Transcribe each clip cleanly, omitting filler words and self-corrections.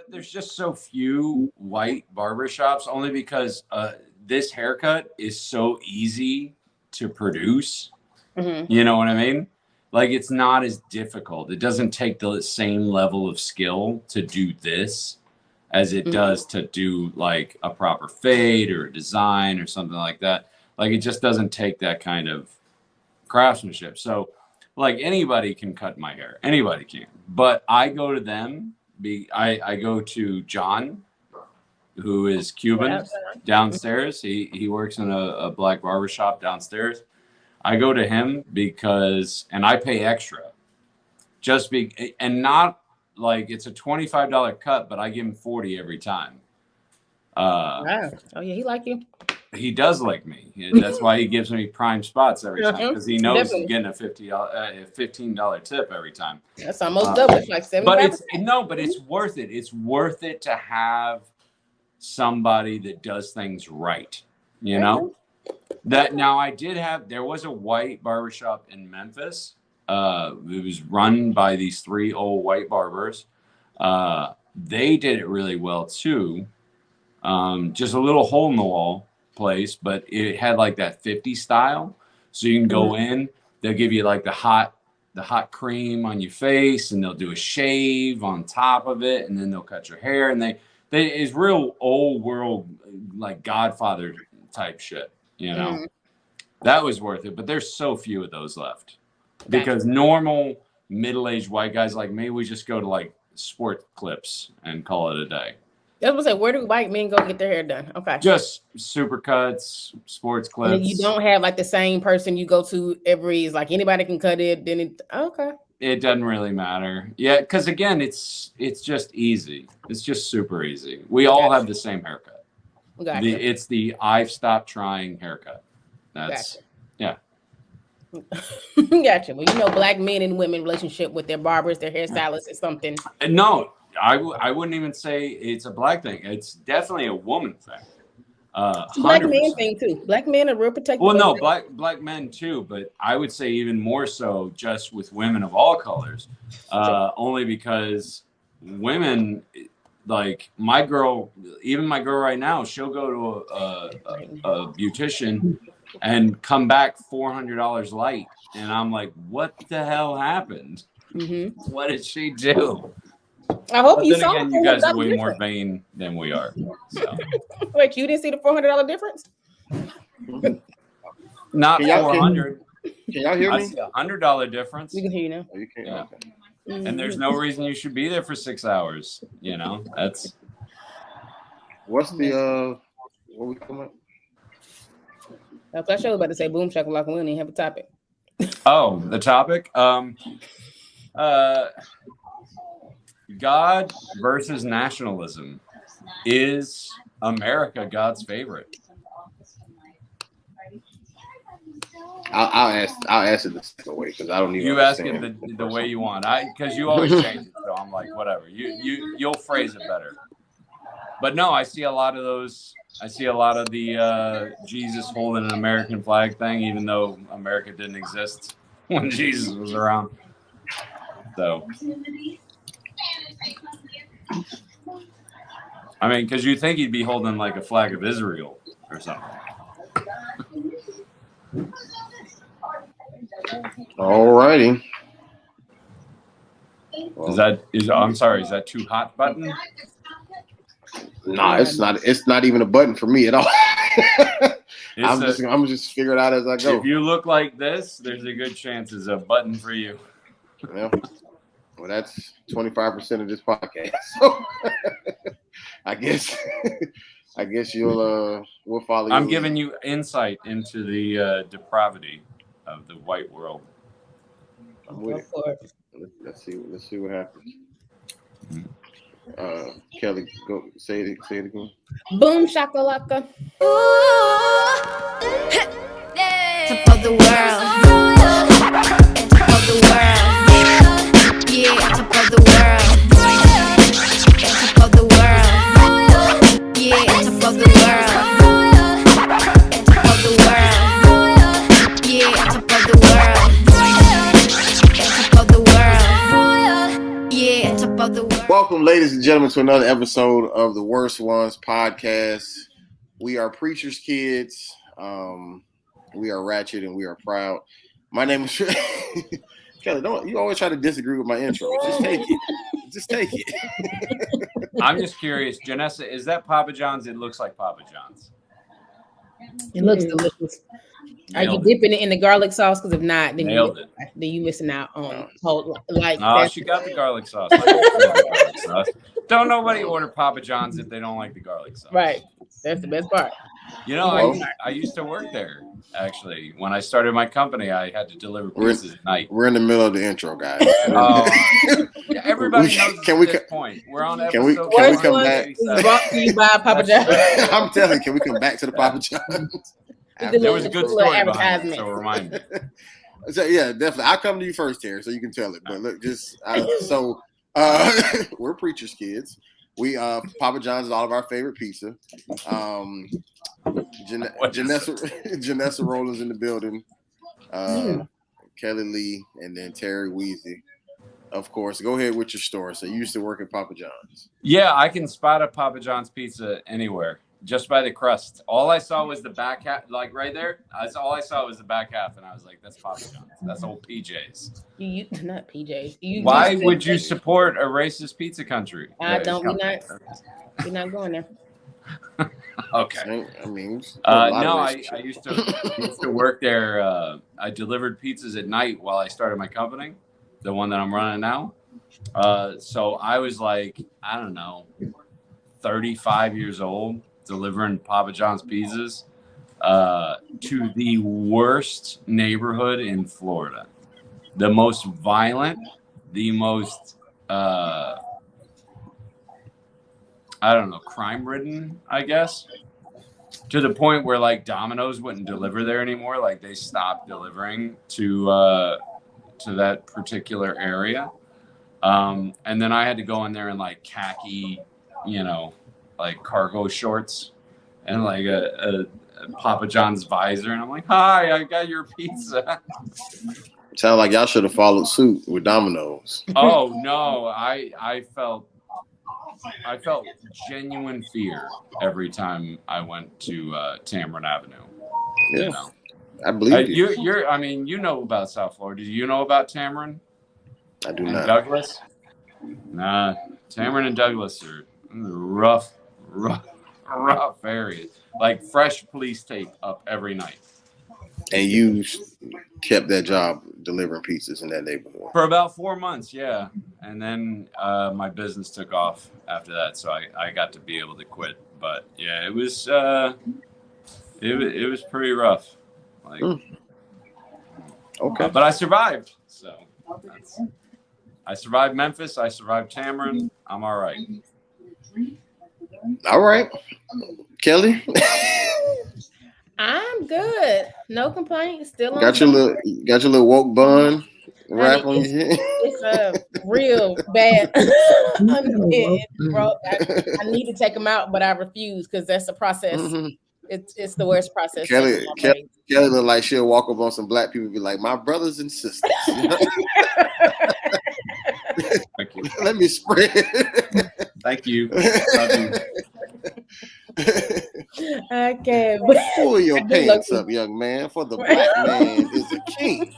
there's just so few white barbershops, only because this haircut is so easy to produce. Mm-hmm. You know what I mean? Like, it's not as difficult. It doesn't take the same level of skill to do this as it does to do like a proper fade or a design or something like that. Like, it just doesn't take that kind of craftsmanship. So like, anybody can cut my hair. Anybody can. But I go to them. I go to John, who is Cuban, downstairs. He works in a black barbershop downstairs. I go to him because, and I pay extra. And not like it's a $25 cut, but I give him 40 every time. Wow. Oh yeah, he like you. He does like me. That's why he gives me prime spots every time, because he knows he's getting a $15 tip every time. That's almost double. It's like 70. But it's worth it. It's worth it to have somebody that does things right. You know? That now there was a white barbershop in Memphis. It was run by these 3 old white barbers. They did it really well too. Just a little hole in the wall place, but it had like that 50 style. So you can go in, they'll give you like the hot cream on your face, and they'll do a shave on top of it, and then they'll cut your hair, and they it's real old world, like Godfather type shit, you know. That was worth it, but there's so few of those left. Because normal middle-aged white guys like me, we just go to like Sport Clips and call it a day. I was gonna say, where do white men go get their hair done? Okay. Just Supercuts, Sports Clips. And you don't have like the same person you go to every, like anybody can cut it, then it okay. It doesn't really matter. Yeah, because again, it's just easy. It's just super easy. We all have the same haircut. Gotcha. It's the I've stopped trying haircut. That's gotcha. Gotcha. Well, you know, black men and women relationship with their barbers, their hairstylists is something. No, I wouldn't even say it's a black thing. It's definitely a woman thing. Black men thing too. Black men are real protective. Well, no, black men too, but I would say even more so just with women of all colors. Only because women, like my girl right now, she'll go to a beautician and come back $400 light, and I'm like, what the hell happened? What did she do? I hope you saw. Again, you guys are way more vain than we are. So. Wait, you didn't see the $400 difference? Not 400. Can y'all hear me? I see $100 difference. We can hear you now. Oh, you can. Yeah. Okay. And there's no reason you should be there for 6 hours. You know, that's. What's the what we coming up? I was about to say boom shakalaka. We don't even have a topic. Oh, the topic. God versus nationalism. Is America God's favorite? I'll ask it the second way, because I don't even. You ask it the way you want. Because you always change it. So I'm like, whatever. You'll phrase it better. But no, I see a lot of those. I see a lot of the Jesus holding an American flag thing, even though America didn't exist when Jesus was around. So, I mean, because you think he'd be holding like a flag of Israel or something. All righty. I'm sorry, is that too hot button? No, it's not. It's not even a button for me at all. I'm just figure it out as I go. If you look like this, there's a good chance it's a button for you. Yeah. Well, that's 25% of this podcast. So I guess we'll follow. I'm giving you insight into the depravity of the white world. I'm with it. Let's see what happens. Kelly, go say it again. Boom shakalaka. Top of the world. Top of the world. Yeah, top of the world. Top of the world. Yeah, top of the world. Top of the world. Yeah, top of the world. Top of the world. Yeah, top of the world. Welcome, ladies and gentlemen, to another episode of the Worst Ones podcast. We are preacher's kids. We are ratchet and we are proud. My name is Kelly. Don't you always try to disagree with my intro? Just take it. Just take it. I'm just curious, Janessa, is that Papa John's? It looks like Papa John's. It looks delicious. Are you Nailed it. dipping it in the garlic sauce? Because if not, then Nailed it. you missing out on whole like. Oh, she got the garlic sauce. I love the garlic sauce. Don't nobody order Papa John's if they don't like the garlic sauce. Right. That's the best part. You know, I used to work there, actually. When I started my company, I had to deliver pizzas at night. We're in the middle of the intro, guys. Yeah, everybody knows at this point. We're on episode can we come back? Is brought to you by Papa John's. I'm telling you, can we come back to the Papa John's? There was a good story behind it, so remind me. So, yeah, definitely. I'll come to you first, Terry, so you can tell it. But look, we're preacher's kids. We Papa John's is all of our favorite pizza. Janessa Rowland's in the building. Kellie Lee, and then Terry Weezy. Of course, go ahead with your story. So you used to work at Papa John's. Yeah, I can spot a Papa John's pizza anywhere, just by the crust. All I saw was the back half, like right there. All I saw was the back half, and I was like, "That's Papa John's. That's old PJ's." You not PJ's. Why would you support a racist pizza country? We're not going there. Okay. I mean, I used to work there. I delivered pizzas at night while I started my company, the one that I'm running now. So I was like, I don't know, 35 years old, delivering Papa John's pizzas to the worst neighborhood in Florida, the most violent, the most crime-ridden, I guess, to the point where like Domino's wouldn't deliver there anymore. Like they stopped delivering to that particular area. And then I had to go in there in like khaki, like cargo shorts and like a Papa John's visor. And I'm like, "Hi, I got your pizza." Sound like y'all should have followed suit with Domino's. Oh no, I felt genuine fear every time I went to Tamron Avenue. Yeah, I believe you. You know about South Florida. Do you know about Tamron? I do and not. Douglas? Nah, Tamron and Douglas are rough areas. Like fresh police tape up every night. And you kept that job delivering pizzas in that neighborhood for about 4 months, yeah. And then my business took off after that, so I got to be able to quit. But yeah, it was pretty rough. Like, okay, but I survived. So I survived Memphis. I survived Tamron. I'm all right. All right, Kelly. I'm good. No complaints. Still on. Got your little woke bun wrap on your head. It's real bad. Bro, I need to take them out, but I refuse because that's the process. Mm-hmm. It's the worst process. Kelly look like she'll walk up on some black people and be like, "My brothers and sisters." Thank you. Let me spread. Thank you. Love you. Okay, pull your pants up, young man, for the black man is a king.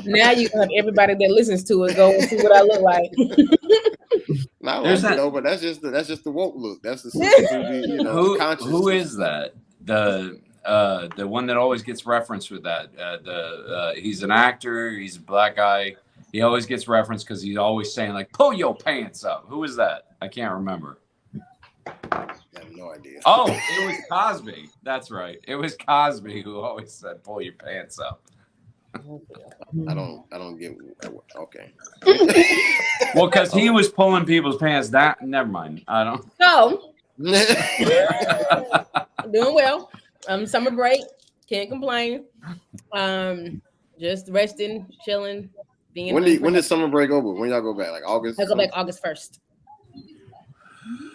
Now you have everybody that listens to it go and see what I look like. But that's just the woke look. That's the conscious. Who is that? The one that always gets referenced with that. He's an actor. He's a black guy. He always gets referenced because he's always saying like, "Pull your pants up." Who is that? I can't remember. I have no idea. Oh, it was Cosby. That's right. It was Cosby who always said, "Pull your pants up." I don't get. Okay. Well, because he was pulling people's pants down. Never mind. I don't. So, doing well. Summer break. Can't complain. Just resting, chilling. When did summer break over? When y'all go back? Like August? I go back August 1st.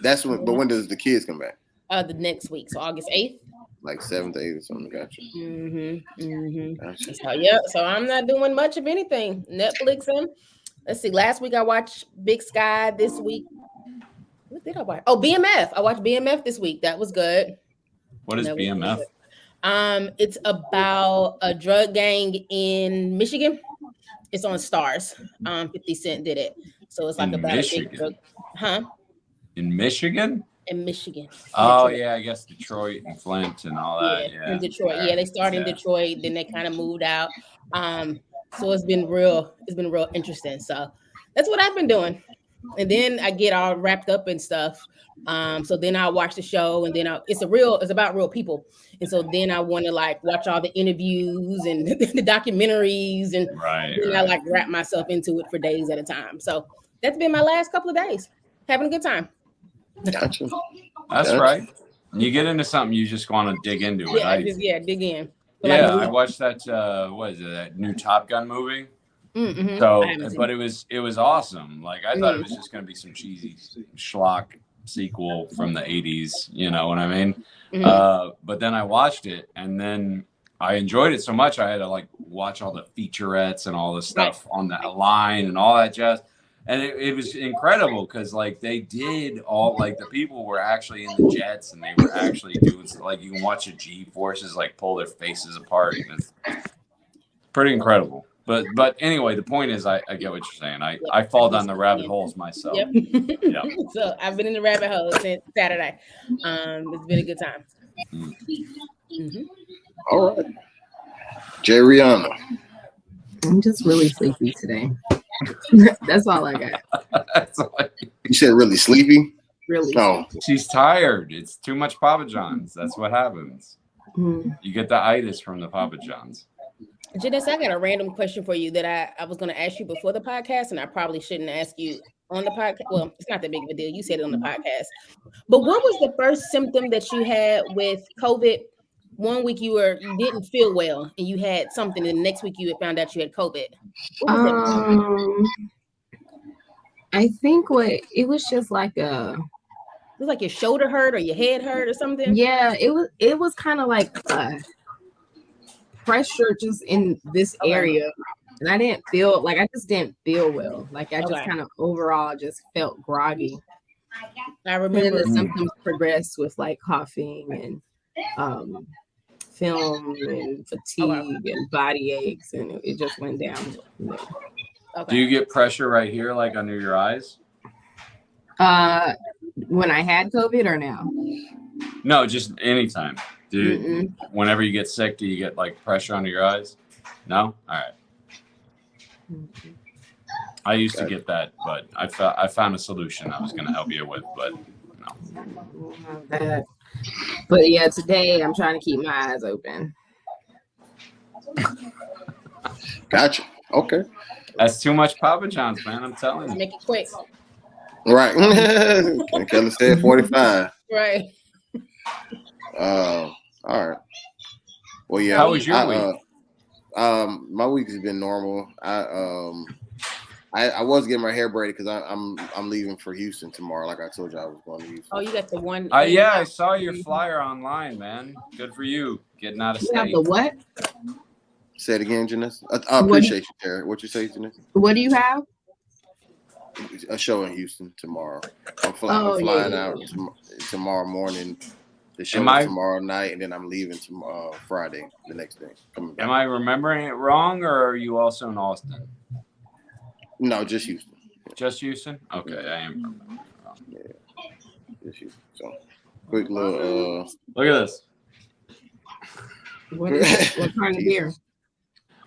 That's when. But when does the kids come back? The next week, so August 8th. Like 7th, 8th or something. Gotcha. Gotcha. So I'm not doing much of anything. Netflixing, Let's see. Last week I watched Big Sky. This week, what did I watch? Oh, BMF. I watched BMF this week. That was good. What is BMF? It's about a drug gang in Michigan. It's on Stars. 50 Cent did it. So it's like In about Michigan. a big drug. Huh? In Michigan? In Michigan. Oh, yeah, I guess Detroit and Flint and all that. Yeah. In Detroit. Yeah, they started in Detroit, then they kind of moved out. So it's been real interesting. So that's what I've been doing. And then I get all wrapped up and stuff. So then I watch the show, and then it's about real people. And so then I want to like watch all the interviews and the documentaries, and then I like wrap myself into it for days at a time. So that's been my last couple of days. Having a good time. Gotcha. That's right. When you get into something, you just want to dig into it. Dig in. Yeah, I watched that. What is it? That new Top Gun movie. Mm-hmm. So, but it was awesome. Like I thought it was just gonna be some cheesy schlock sequel from the 80s. You know what I mean? Mm-hmm. But then I watched it, and then I enjoyed it so much I had to like watch all the featurettes and all the stuff on that line and all that jazz. And it was incredible because like they did all like the people were actually in the jets, and they were actually doing like you can watch the G forces like pull their faces apart. It's pretty incredible. But anyway, the point is I get what you're saying. I fall down the rabbit holes myself. Yep. So I've been in the rabbit hole since Saturday. It's been a good time. Mm-hmm. All right. Jeriana. I'm just really sleepy today. That's all I got. You said really sleepy? Really? No. She's tired. It's too much Papa John's. That's what happens. You get the itis from the Papa John's. Janessa, I got a random question for you that I was going to ask you before the podcast, and I probably shouldn't ask you on the podcast. Well, it's not that big of a deal. You said it on the podcast. But what was the first symptom that you had with COVID? 1 week you didn't feel well, and you had something, and the next week you had found out you had COVID. I think it was just like it was like your shoulder hurt or your head hurt or something. Yeah, it was kind of like pressure just in this area, and I just didn't feel well. Like I just kind of overall just felt groggy. I remember the symptoms progressed with like coughing and film and fatigue and body aches, and it just went down. Do you get pressure right here, like under your eyes? When I had COVID or now? No, just anytime. Dude, whenever you get sick, do you get like pressure under your eyes? No? All right. I used to get that, but I found a solution I was going to help you with, but no. But yeah, today I'm trying to keep my eyes open. Gotcha. Okay. That's too much Papa John's, man. I'm telling you. Make it quick. Right. And Kellie said 45. Right. All right. Well, yeah. How was your week? My week has been normal. I was getting my hair braided because I'm leaving for Houston tomorrow. Like I told you, I was going to Houston. Oh, you got the one. Yeah, I saw your flyer online, man. Good for you, getting out of state. You have the what? Say it again, Janessa. I appreciate you, Terry. What you say, Janessa? What do you have? A show in Houston tomorrow. I'm flying out tomorrow morning. The show is tomorrow night, and then I'm leaving tomorrow Friday, the next day. Coming back. Am I remembering it wrong, or are you also in Austin? No, just Houston. Just Houston? Okay, I am remembering it wrong. Yeah, just Houston. So, quick little. Look at this. What kind of beer?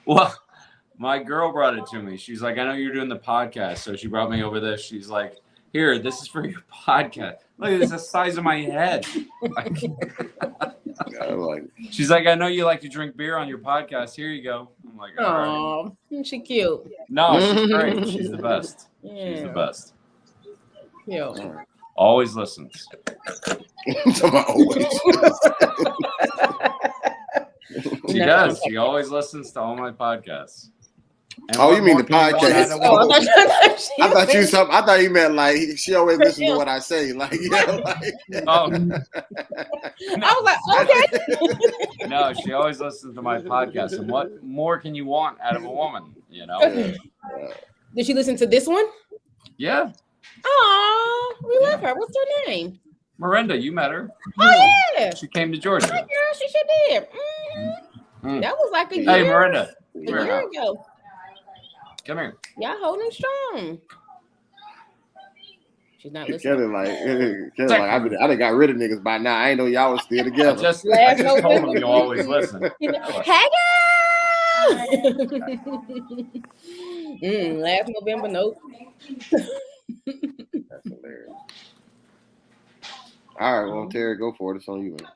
Well, my girl brought it to me. She's like, I know you're doing the podcast. So she brought me over this. She's like, here, this is for your podcast. Look at this, the size of my head. She's like, I know you like to drink beer on your podcast. Here you go. I'm like, all right. She cute. No, she's great. She's the best. Yeah. She's the best. Yeah. Always listens. She does. She always listens to all my podcasts. And you mean the podcast? I thought you meant like she always listens to what I say. Like, I was like, okay. No, she always listens to my podcast. And what more can you want out of a woman? You know. Did she listen to this one? Yeah. Oh, we love her. What's her name? Miranda, you met her. Oh yeah. She came to Georgia. Hi, girl. She sure did. That was like a year. Hey, Miranda. A year ago. Come here. Y'all holding strong. She's not listening. Kellie like I done got rid of niggas by now. I ain't know y'all was still together. I just told them you always listen. Hey, girl! Last November, nope. That's hilarious. All right, well, Terry, go for it. It's on you, man.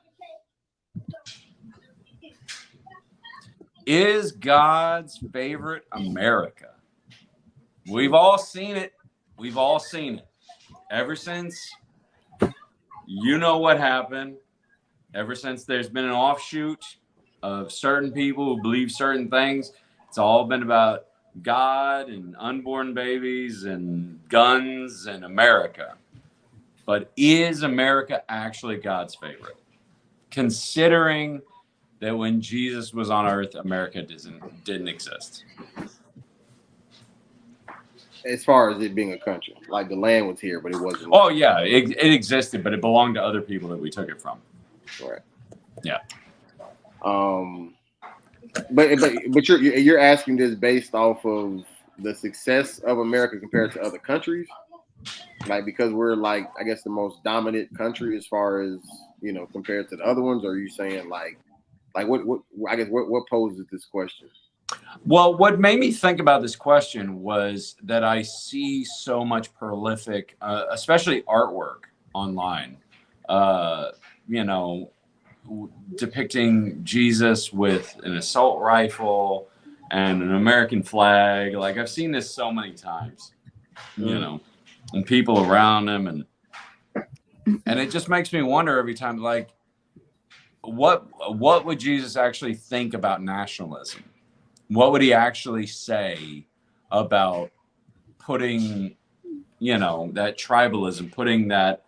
Is God's favorite America? We've all seen it. We've all seen it. Ever since you know what happened, ever since there's been an offshoot of certain people who believe certain things, it's all been about God and unborn babies and guns and America. But is America actually God's favorite? Considering that when Jesus was on earth, America didn't exist. As far as it being a country, like the land was here, but it wasn't. Oh yeah, it existed, but it belonged to other people that we took it from. Right. Yeah. But you're asking this based off of the success of America compared to other countries, like because we're like I guess the most dominant country as far as compared to the other ones. Or are you saying like what I guess what poses this question? Well, what made me think about this question was that I see so much prolific, especially artwork online, depicting Jesus with an assault rifle and an American flag. Like I've seen this so many times, and people around him, and it just makes me wonder every time, like, what would Jesus actually think about nationalism? What would he actually say about putting, that tribalism, putting that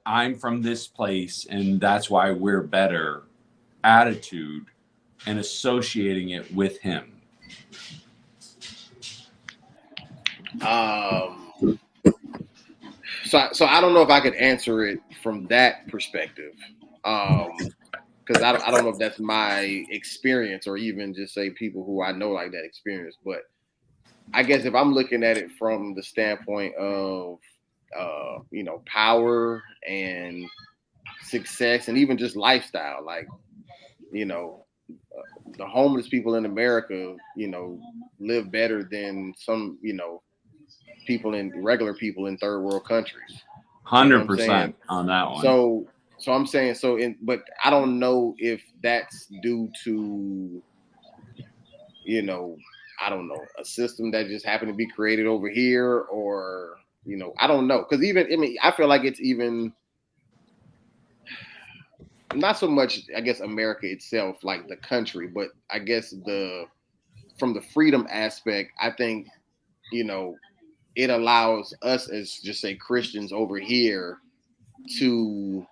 I'm from this place and that's why we're better attitude and associating it with him? So I don't know if I could answer it from that perspective. Because I don't know if that's my experience or even just say people who I know like that experience. But I guess if I'm looking at it from the standpoint of, power and success and even just lifestyle, like, the homeless people in America, live better than some, regular people in third world countries. 100% on that one. So I'm saying but I don't know if that's due to, I don't know, a system that just happened to be created over here or, I don't know. Because I feel like it's even not so much, I guess, America itself, like the country, but I guess from the freedom aspect, I think, it allows us as just say Christians over here to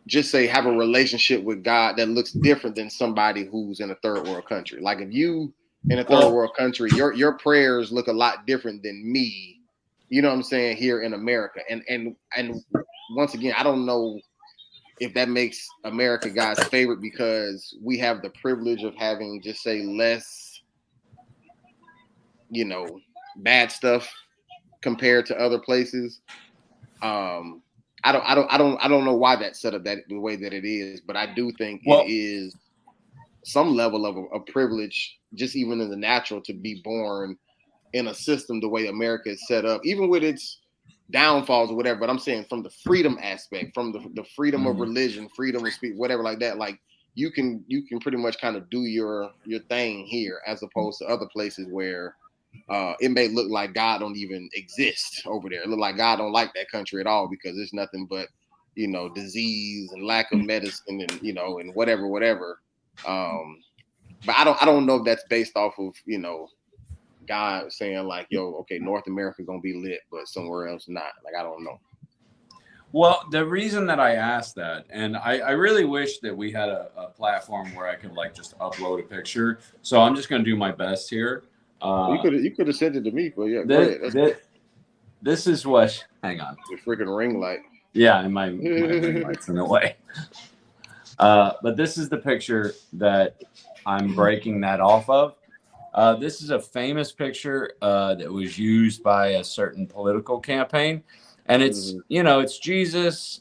just say have a relationship with God that looks different than somebody who's in a third world country. Like if you in a third world country, your prayers look a lot different than me, you know what I'm saying, here in America. And once again, I don't know if that makes America God's favorite because we have the privilege of having just say less, bad stuff compared to other places. I don't know why that's set up the way that it is, but I do think it is some level of a privilege, just even in the natural, to be born in a system the way America is set up, even with its downfalls or whatever. But I'm saying from the freedom aspect, from the freedom of religion, freedom of speech, whatever like that, like you can pretty much kind of do your thing here as opposed to other places where it may look like God don't even exist over there. It look like God don't like that country at all because it's nothing but, disease and lack of medicine and, and whatever. But I don't know if that's based off of, God saying like, yo, okay, North America gonna be lit, but somewhere else not. Like, I don't know. Well, the reason that I asked that, and I really wish that we had a platform where I could like just upload a picture. So I'm just going to do my best here. You could have sent it to me, but yeah, go ahead. This is what. Hang on. The freaking ring light. Yeah, and my ring light's in the way. But this is the picture that I'm breaking that off of. This is a famous picture that was used by a certain political campaign, and it's it's Jesus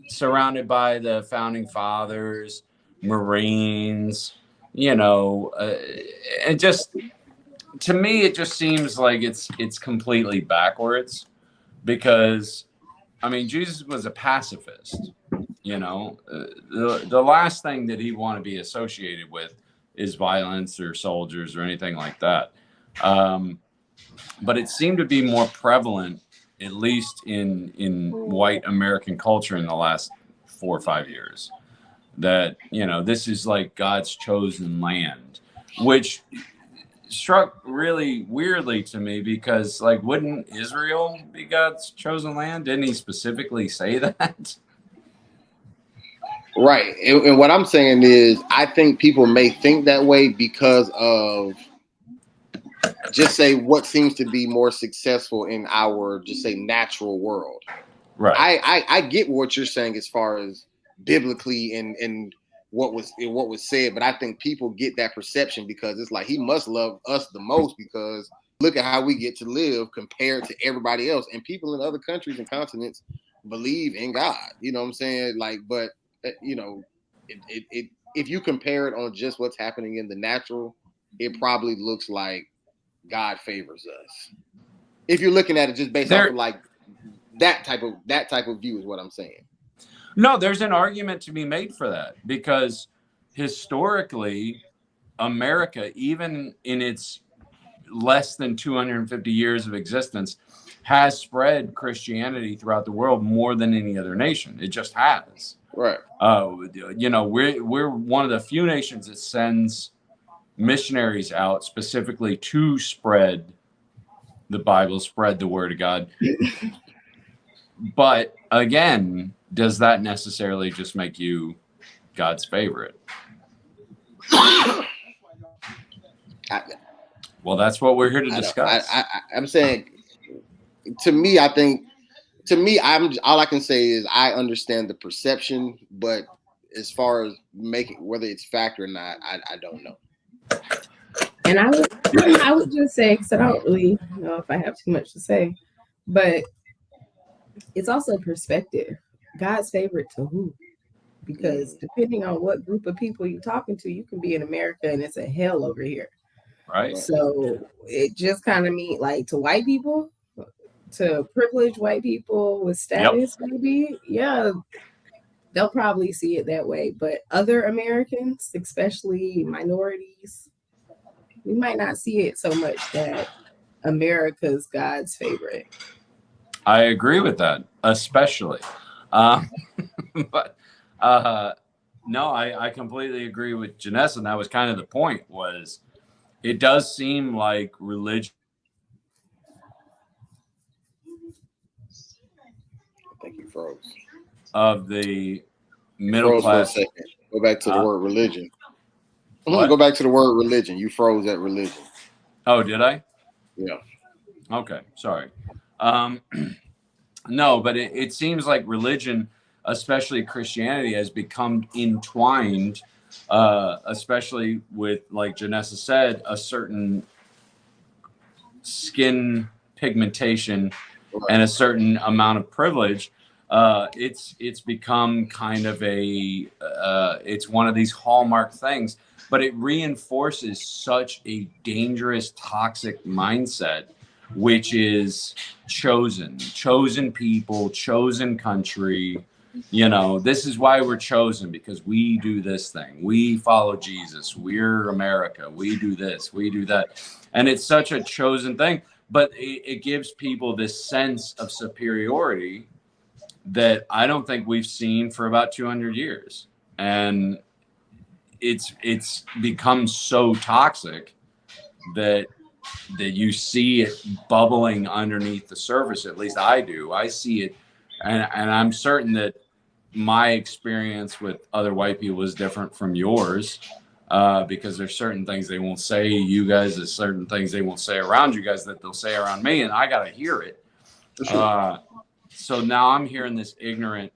surrounded by the founding fathers, Marines, and just to me it just seems like it's completely backwards because I mean Jesus was a pacifist. The last thing that he'd want to be associated with is violence or soldiers or anything like that. But it seemed to be more prevalent, at least in white American culture in the last 4 or 5 years, that, this is like God's chosen land, which struck really weirdly to me because, like, wouldn't Israel be God's chosen land? Didn't he specifically say that? Right. And what I'm saying is I think people may think that way because of just say what seems to be more successful in our just say natural world. Right. I get what you're saying as far as biblically and what was said, but I think people get that perception because it's like he must love us the most because look at how we get to live compared to everybody else. And people in other countries and continents believe in God. You know what I'm saying? Like, but if you compare it on just what's happening in the natural, it probably looks like God favors us. If you're looking at it just based off of like that type of view is what I'm saying. No, there's an argument to be made for that because historically, America, even in its less than 250 years of existence, has spread Christianity throughout the world more than any other nation. It just has. Right. We're one of the few nations that sends missionaries out specifically to spread the Bible, spread the word of God. But again, does that necessarily just make you God's favorite? Well, that's what we're here to discuss. I'm saying, to me, all I can say is I understand the perception, but as far as making whether it's fact or not, I don't know. And I would just say, because I don't really know if I have too much to say, but it's also perspective. God's favorite to who? Because depending on what group of people you're talking to, you can be in America and it's a hell over here. Right. So it just kind of means like to white people, to privileged white people with status, maybe, yeah, they'll probably see it that way. But other Americans, especially minorities, we might not see it so much that America's God's favorite. I agree with that, especially. But no, I completely agree with Janessa, and that was kind of the point, was it does seem like religion. I think you froze. Of the middle class. For a second. Go back to the word religion. What? Go back to the word religion. You froze at religion. Oh, did I? Yeah. Okay, sorry. No, but it seems like religion, especially Christianity, has become entwined, especially with, like Janessa said, a certain skin pigmentation and a certain amount of privilege. It's become kind of it's one of these hallmark things, but it reinforces such a dangerous, toxic mindset, which is chosen people, chosen country. This is why we're chosen, because we do this thing. We follow Jesus. We're America. We do this. We do that. And it's such a chosen thing, but it gives people this sense of superiority that I don't think we've seen for about 200 years. And it's become so toxic that you see it bubbling underneath the surface. At least I do. I see it. And I'm certain that my experience with other white people is different from yours. because there's certain things they won't say to you guys, there's certain things they won't say around you guys that they'll say around me, and I got to hear it. For sure. So now I'm hearing this ignorant,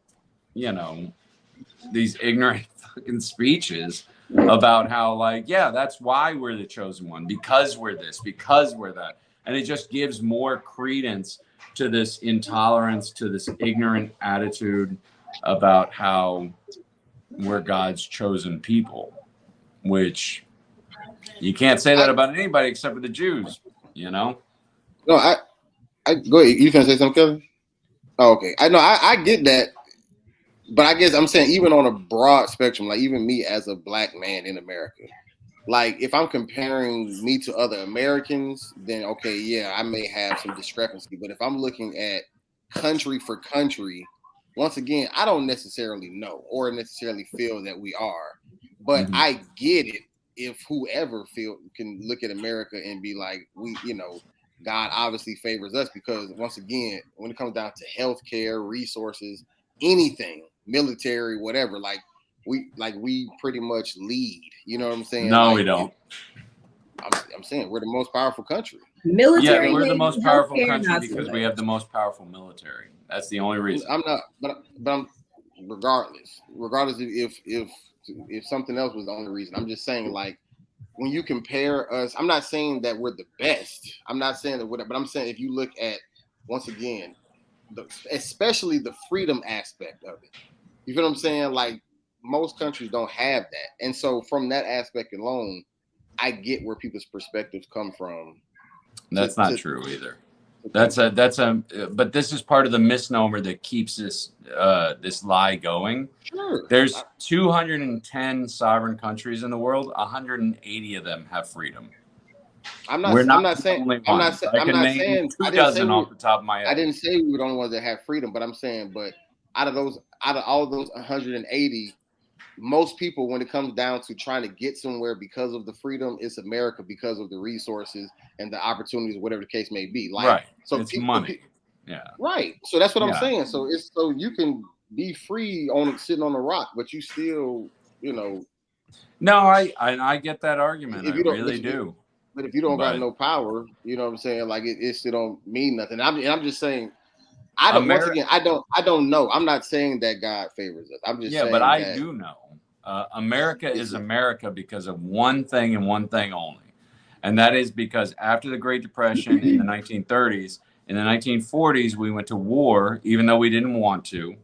these ignorant fucking speeches about how, like, yeah, that's why we're the chosen one, because we're this, because we're that. And it just gives more credence to this intolerance, to this ignorant attitude about how we're God's chosen people, which you can't say that about anybody except for the Jews, No, I go ahead. You can say something, Kelly? Oh, okay. I know. I get that. But I guess I'm saying even on a broad spectrum, like even me as a black man in America, like if I'm comparing me to other Americans, then okay, yeah, I may have some discrepancy. But if I'm looking at country for country, once again, I don't necessarily know or necessarily feel that we are, but I get it if whoever can look at America and be like, God obviously favors us because once again, when it comes down to healthcare, resources, anything, military, whatever, like we pretty much lead. You know what I'm saying? No, like, we don't. I'm saying we're the most powerful country. Military. Yeah, we're the most powerful country not because so we have much. the most powerful military. That's the only reason. I'm not, but I'm regardless if something else was the only reason. I'm just saying, like, when you compare us, I'm not saying that we're the best. I'm not saying that but I'm saying if you look at, once again, especially the freedom aspect of it. You feel what I'm saying? Like, most countries don't have that. And so from that aspect alone, I get where people's perspectives come from. That's not true either. But this is part of the misnomer that keeps this lie going. Sure. There's 210 sovereign countries in the world. 180 of them have freedom. I'm not saying I didn't say we were the only ones that have freedom, but I'm saying, but out of all those 180, most people, when it comes down to trying to get somewhere because of the freedom, it's America because of the resources and the opportunities, whatever the case may be. Like, right. So it's money. Yeah. Right. So that's what I'm saying. So it's so you can be free sitting on a rock, but you still, No, I get that argument. I really do. But if you don't got no power, you know what I'm saying? Like it still don't mean nothing. I'm just saying, I don't know. I'm not saying that God favors us. I'm just saying but I do know. America is America because of one thing and one thing only. And that is because after the Great Depression in the 1930s, in the 1940s, we went to war, even though we didn't want to.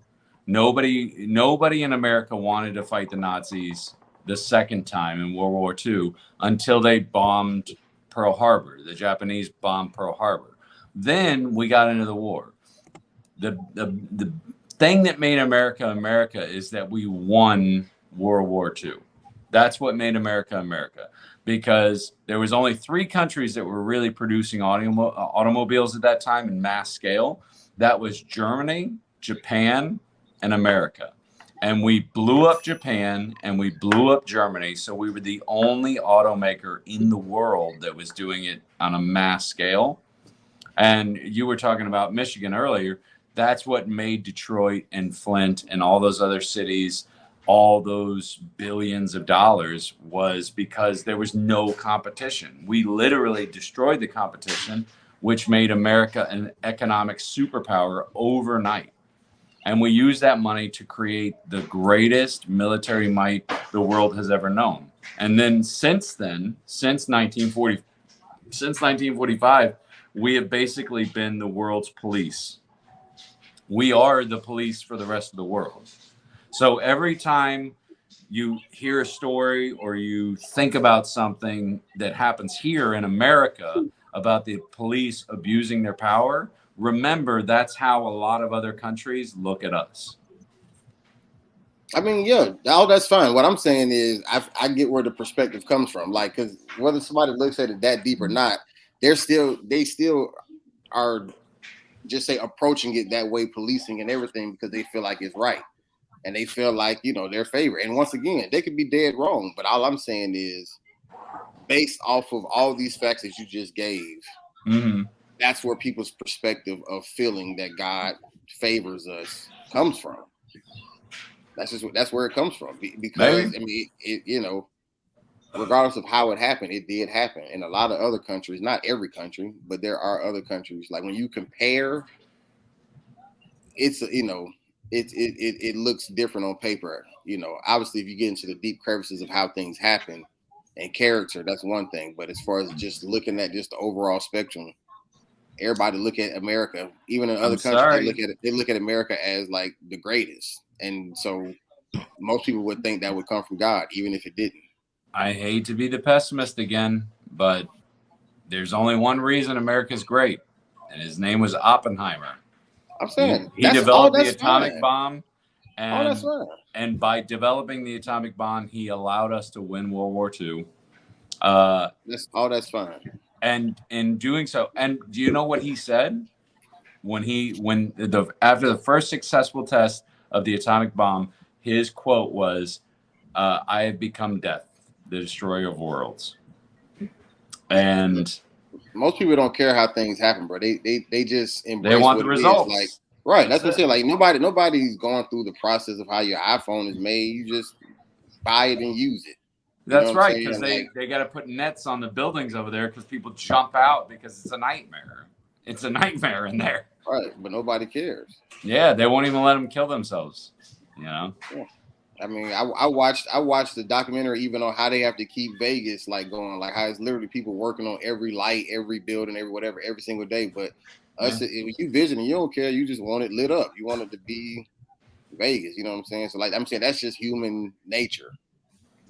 Nobody in America wanted to fight the Nazis the second time in World War II until they bombed Pearl Harbor. The Japanese bombed Pearl Harbor. Then we got into the war. The thing that made America America is that we won World War II. That's what made America America, because there was only 3 countries that were really producing automobiles at that time in mass scale. That was Germany, Japan, and America. And we blew up Japan and we blew up Germany. So we were the only automaker in the world that was doing it on a mass scale. And you were talking about Michigan earlier. That's what made Detroit and Flint and all those other cities, all those billions of dollars, was because there was no competition. We literally destroyed the competition, which made America an economic superpower overnight. And we used that money to create the greatest military might the world has ever known. And then since 1945, we have basically been the world's police. We are the police for the rest of the world. So every time you hear a story or you think about something that happens here in America about the police abusing their power, remember that's how a lot of other countries look at us. I mean, yeah, all that's fine. What I'm saying is I get where the perspective comes from. Like, because whether somebody looks at it that deep or not, they still are, just say, approaching it that way, policing and everything, because they feel like it's right. And they feel like, their favorite. And once again, they could be dead wrong. But all I'm saying is, based off of all these facts that you just gave, that's where people's perspective of feeling that God favors us comes from. That's where it comes from. Because, maybe. I mean, regardless of how it happened, it did happen. In a lot of other countries, not every country, but there are other countries. Like when you compare, it's it looks different on paper. Obviously, if you get into the deep crevices of how things happen and character, that's one thing. But as far as just looking at just the overall spectrum, everybody look at America, even in other countries, they look at America as like the greatest, and so most people would think that would come from God, even if it didn't. I hate to be the pessimist again, but there's only one reason America's great, and his name was Oppenheimer. I'm saying he developed the atomic bomb, and by developing the atomic bomb, he allowed us to win World War II. That's fine. And in doing so, and do you know what he said after the first successful test of the atomic bomb? His quote was, "I have become death, the destroyer of worlds." And most people don't care how things happen, bro. They just embrace they want what the results. Like, right, that's what I'm saying. Like nobody's going through the process of how your iPhone is made. You just buy it and use it. That's right, because they got to put nets on the buildings over there because people jump out because it's a nightmare. It's a nightmare in there. Right, but nobody cares. Yeah, they won't even let them kill themselves. Yeah. I mean, I watched the documentary even on how they have to keep Vegas like going, like how it's literally people working on every light, every building, every single day. But if you visiting, you don't care. You just want it lit up. You want it to be Vegas. You know what I'm saying? So like I'm saying, that's just human nature.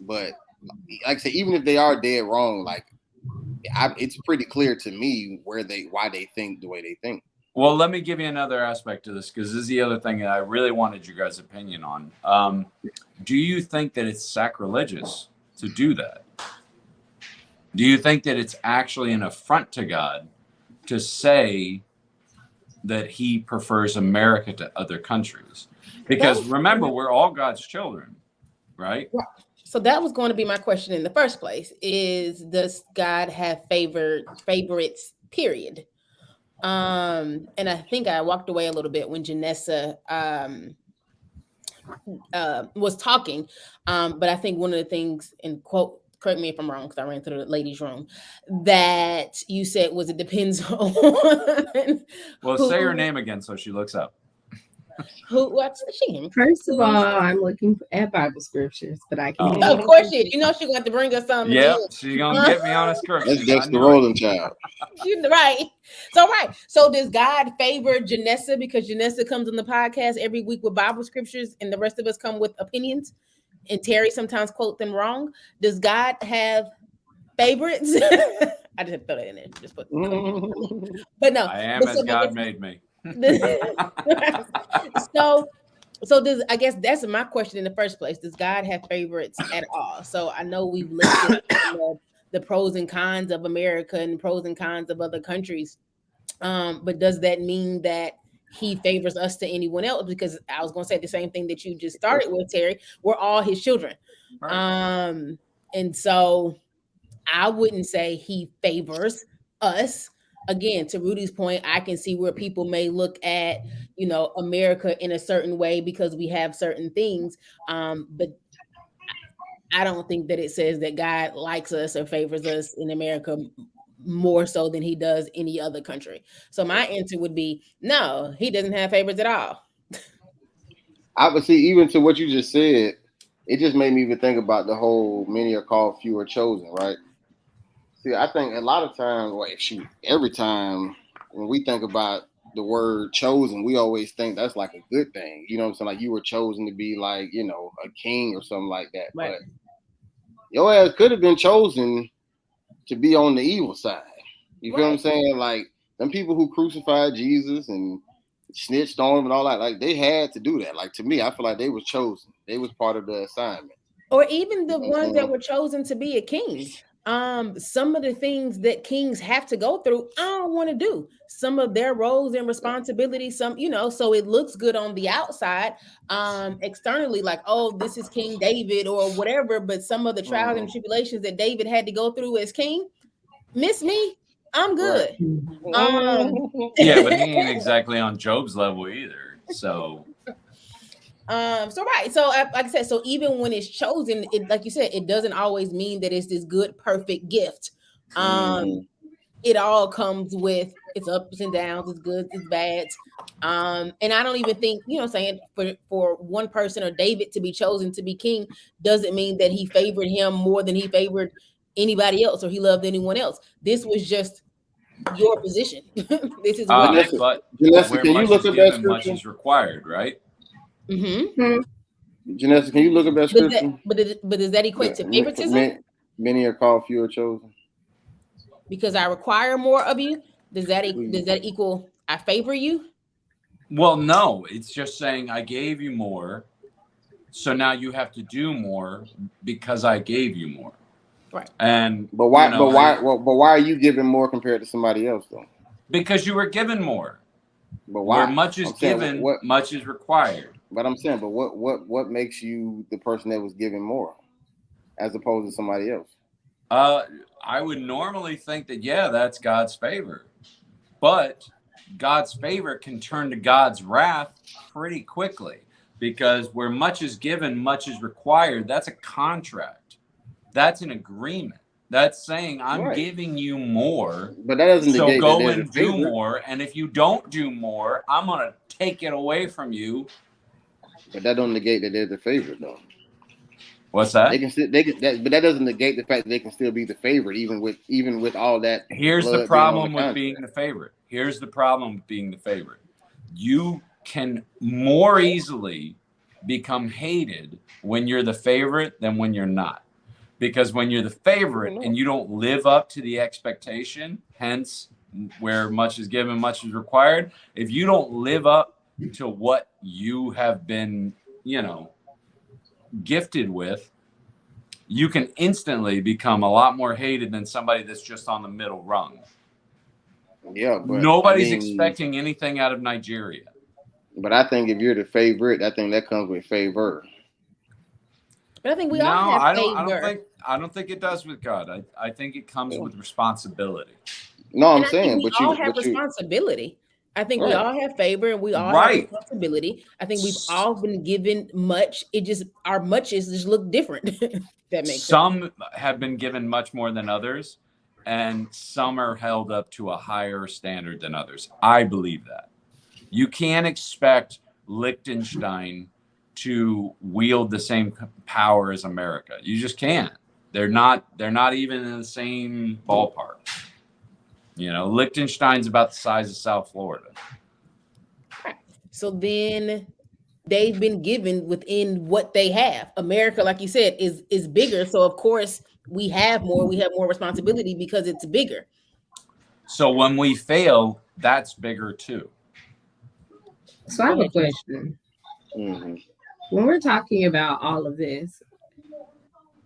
But like I said, even if they are dead wrong, like it's pretty clear to me why they think the way they think. Well, let me give you another aspect to this, because this is the other thing that I really wanted you guys' opinion on. Do you think that it's sacrilegious to do that? Do you think that it's actually an affront to God to say that he prefers America to other countries? Because remember, we're all God's children, right? So that was going to be my question in the first place: does God have favorites? Period. And I think I walked away a little bit when Janessa was talking. But I think one of the things, and quote, correct me if I'm wrong, because I ran through the ladies' room, that you said was it depends on. Well, say her name again so she looks up. What's she? First of all, I'm looking at Bible scriptures, but I can't. Of course, she's going to have to bring us something. Yeah, she's going to get me on a scripture. That's just the Rowland child. Right. So does God favor Janessa because Janessa comes on the podcast every week with Bible scriptures and the rest of us come with opinions? And Terry sometimes quote them wrong. Does God have favorites? I just throw that in there. Just put. But no. I am as God made me. So does, I guess that's my question in the first place. Does God have favorites at all? So I know we've listed the pros and cons of America and pros and cons of other countries. But does that mean that he favors us to anyone else? Because I was going to say the same thing that you just started with, Terry. We're all his children. Right. And so I wouldn't say he favors us. Again, to Rudy's point, I can see where people may look at, America in a certain way because we have certain things. But I don't think that it says that God likes us or favors us in America more so than he does any other country. So my answer would be no, he doesn't have favorites at all. I would see, even to what you just said, it just made me even think about the whole many are called, few are chosen, right? See, I think a lot of times, every time when we think about the word chosen, we always think that's like a good thing. You know what I'm saying? Like you were chosen to be like, a king or something like that. Right. But your ass could have been chosen to be on the evil side. You feel what I'm saying? Like them people who crucified Jesus and snitched on him and all that, like they had to do that. Like to me, I feel like they was chosen. They was part of the assignment. Or even the ones that were chosen to be a king. Some of the things that kings have to go through, I don't want to do. Some of their roles and responsibilities, so it looks good on the outside, externally, like, oh, this is King David or whatever. But some of the trials and tribulations that David had to go through as king, miss me, I'm good. Yeah, but he ain't exactly on Job's level either. So So right. So like I said, so even when it's chosen, it like you said, it doesn't always mean that it's this good, perfect gift. It all comes with its ups and downs, its goods, its bads. And I don't even think, saying for one person or David to be chosen to be king doesn't mean that he favored him more than he favored anybody else or he loved anyone else. This was just your position. This is what but Janessa, where can you much look is up that given, much scripture? is required, right? Janessa, can you look up that scripture? But does that equate to favoritism? Many are called, few are chosen. Because I require more of you. Does that equal I favor you? Well, no, it's just saying I gave you more, so now you have to do more because I gave you more. Right. And but why? Why are you giving more compared to somebody else though? Because you were given more. But why? Where much is given, much is required. But I'm saying, but what makes you the person that was given more, as opposed to somebody else? I would normally think that that's God's favor, but God's favor can turn to God's wrath pretty quickly, because where much is given, much is required. That's a contract. That's an agreement. That's saying I'm giving you more, but that doesn't negate so go that and do more. And if you don't do more, I'm gonna take it away from you. But that don't negate that there's a favor, though. What's that? But that doesn't negate the fact that they can still be the favorite, even with all that. Here's the problem with being the favorite. Here's the problem with being the favorite. You can more easily become hated when you're the favorite than when you're not. Because when you're the favorite and you don't live up to the expectation, hence where much is given, much is required. If you don't live up to what you have been, gifted with, you can instantly become a lot more hated than somebody that's just on the middle rung. Yeah, but nobody's expecting anything out of Nigeria. But I think if you're the favorite, I think that comes with favor. But I think we all have favor. I don't think it does with God. I think it comes with responsibility. No, I'm saying, we all have responsibility. I think we all have favor and we all have responsibility. I think we've all been given much. It just our muches just look different. That makes some have been given much more than others, and some are held up to a higher standard than others. I believe that. You can't expect Liechtenstein to wield the same power as America. You just can't. They're not even in the same ballpark. Liechtenstein's about the size of South Florida. So then they've been given within what they have. America, like you said, is bigger. So of course we have more responsibility because it's bigger. So when we fail, that's bigger too. So I have a question. Mm-hmm. When we're talking about all of this,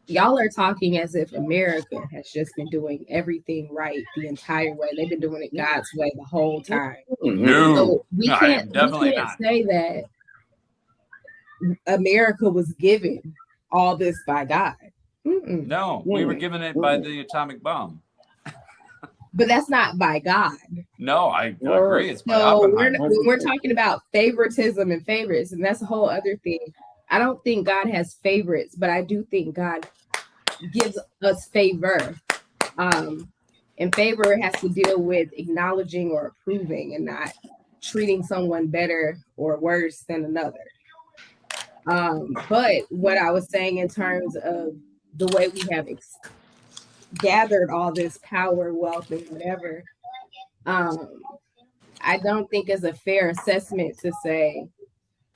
y'all are talking as if America has just been doing everything right the entire way. They've been doing it God's way the whole time. No, so we can't say that America was given all this by God. No, we were given it by the atomic bomb. But that's not by God. No, I agree. It's by Oppenheimer. When we're talking about favoritism and favorites, and that's a whole other thing. I don't think God has favorites, but I do think God gives us favor. And favor has to deal with acknowledging or approving and not treating someone better or worse than another. But what I was saying in terms of the way we have gathered all this power, wealth, and whatever, I don't think it's a fair assessment to say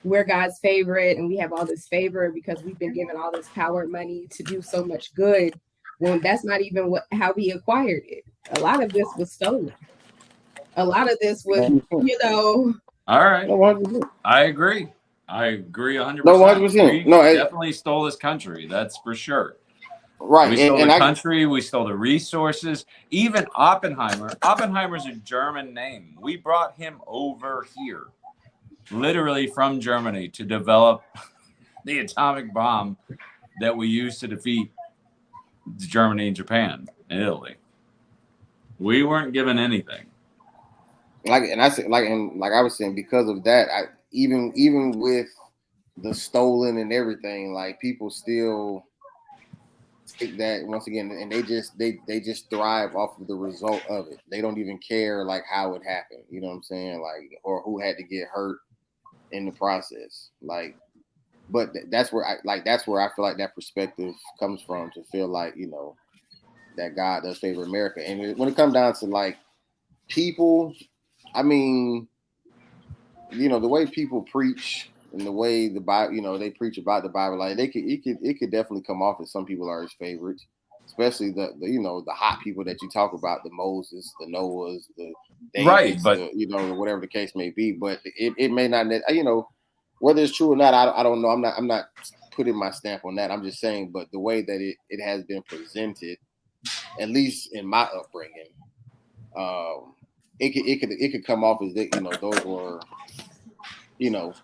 we're God's favorite and we have all this favor because we've been given all this power and money to do so much good, when that's not even how we acquired it. A lot of this was stolen. A lot of this was, All right. I agree. 100%. No, 100%. We definitely stole this country. That's for sure. Right. We stole the country. We stole the resources. Even Oppenheimer. Oppenheimer's a German name. We brought him over here, literally from Germany, to develop the atomic bomb that we used to defeat Germany and Japan and Italy. We weren't given anything. Like I was saying, because of that, even with the stolen and everything, like people still take that once again, and they just thrive off of the result of it. They don't even care like how it happened. You know what I'm saying? Like, or who had to get hurt in the process. Like, but that's where I feel like that perspective comes from, to feel like, you know, that God does favor America. And when it comes down to like people, I mean, you know, the way people preach and the way the Bible, you know, they preach about the Bible, like it could definitely come off as some people are his favorites, especially the you know, the hot people that you talk about, the Moses, the Noahs, the Davids, right, but you know, whatever the case may be. But it may not, you know, whether it's true or not, I don't know. I'm not putting my stamp on that. I'm just saying, but the way that it has been presented, at least in my upbringing, it could come off as that, you know, those were, you know,